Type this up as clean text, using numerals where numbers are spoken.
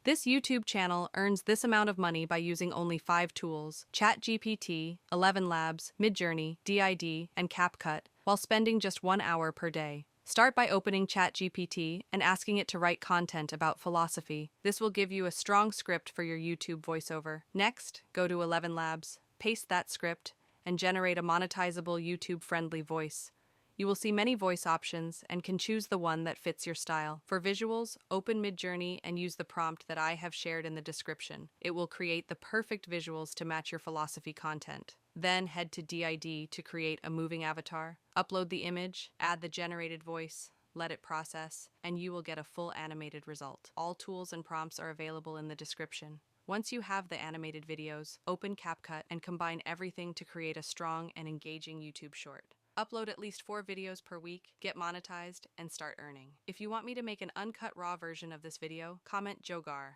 This YouTube channel earns this amount of money by using only 5 tools: ChatGPT, ElevenLabs, Midjourney, DID, and Capcut, while spending just 1 hour per day. Start by opening ChatGPT and asking it to write content about philosophy. This will give you a strong script for your YouTube voiceover. Next, go to ElevenLabs, paste that script, and generate a monetizable YouTube-friendly voice. You will see many voice options and can choose the one that fits your style. For visuals, open Midjourney and use the prompt that I have shared in the description. It will create the perfect visuals to match your philosophy content. Then head to DID to create a moving avatar. Upload the image, add the generated voice, let it process, and you will get a full animated result. All tools and prompts are available in the description. Once you have the animated videos, open Capcut and combine everything to create a strong and engaging YouTube short. Upload at least 4 videos per week, get monetized, and start earning. If you want me to make an uncut raw version of this video, comment Jogar.